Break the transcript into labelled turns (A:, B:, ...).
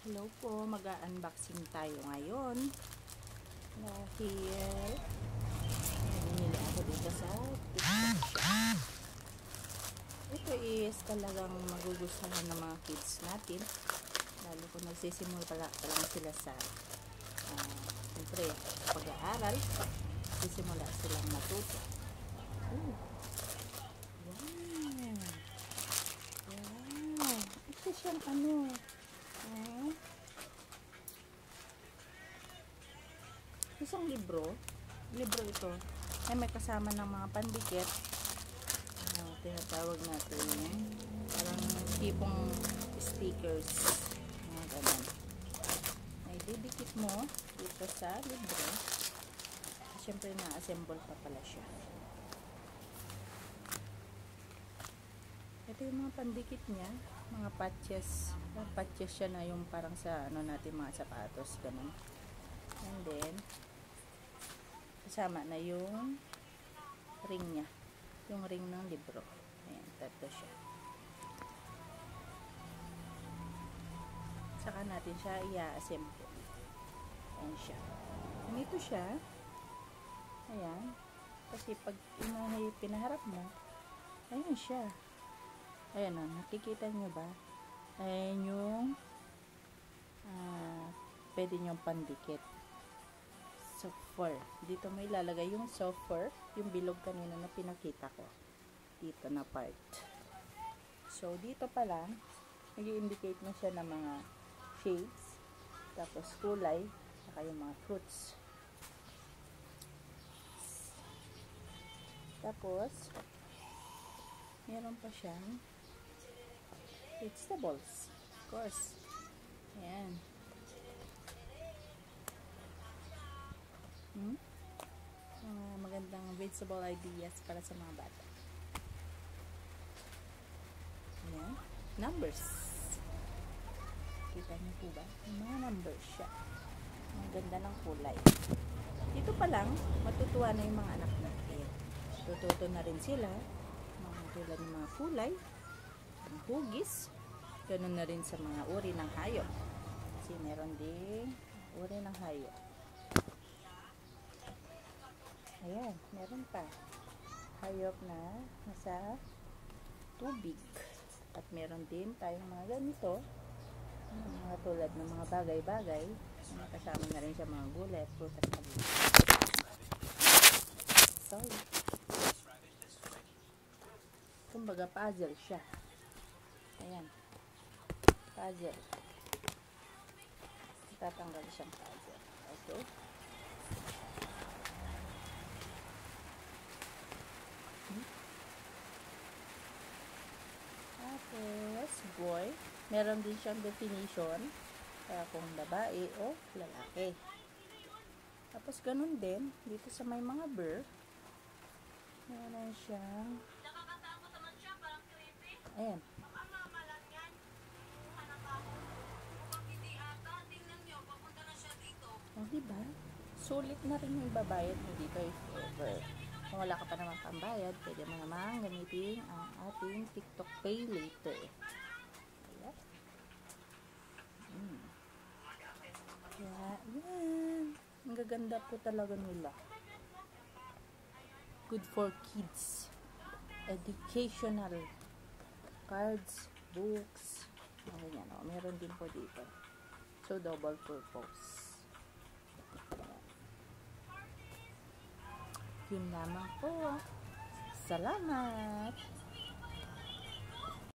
A: Hello po, mag-unboxing tayo ngayon dahil binili ako dito sa TikTok. Ito is talagang magugustuhan ng mga kids natin, lalo kung nagsisimula pa lang sila sa siyempre pag-aaral, sisimula silang matuto. Wow, ito siyang isang libro ito ay may kasama ng mga pandikit, tinatawag natin parang tipong stickers, mga ganun. Ay didikit mo dito sa libro, syempre na-assemble pa pala siya. Ito yung mga pandikit niya, mga patches siya na yung parang sa natin mga sapatos, ganun. And then kasama na yung ring niya, yung ring ng libro. Ayan, tatlo siya. Saka natin siya i-assemble. Ayan siya. Ganito siya. Ayan. Kasi pag pinaharap mo, ayan siya. Ayan o, nakikita nyo ba? Ayan yung pwede nyo pandikit. Software. Dito may ilalagay yung software, yung bilog kanina na pinakita ko. Dito na part. So, dito pa lang, nag-i-indicate na siya ng mga shades, tapos kulay, saka yung mga fruits. Tapos, meron pa siyang vegetables. Of course. Ayan. Magandang vegetable ideas para sa mga bata. Ayan. Numbers. Kita niyo po ba? Mga numbers siya. Ang ganda ng kulay. Dito pa lang, matutuwa na yung mga anak natin. Tututo na rin sila. Mga tulad ng mga kulay, mga hugis. Ganun na rin sa mga uri ng hayop. Kasi meron din uri ng hayop. Ayan, meron pa. Hayop na nasa tubig. At meron din tayong mga ganito. Mga tulad ng mga bagay-bagay. Kasama na rin siya mga gulay, prutas na gulay. Sorry. Kumbaga puzzle siya. Ayan. Puzzle. Tatanggal siyang puzzle. Okay. Tapos, boy, meron din siyang definition kung babae o lalaki. Tapos, ganun din, dito sa may mga bird, meron siyang, ayan. O, diba? Sulit na rin yung ibabayad mo dito if ever. Kung wala ka pa naman pambayad, pwede mo naman gamitin ang ating TikTok Pay Later. Ayan. Kaya, yan. Ang gaganda po talaga nila. Good for kids. Educational. Cards, books. Ayan, o. Meron din po dito. So, double purpose. Yun lamang po. Salamat!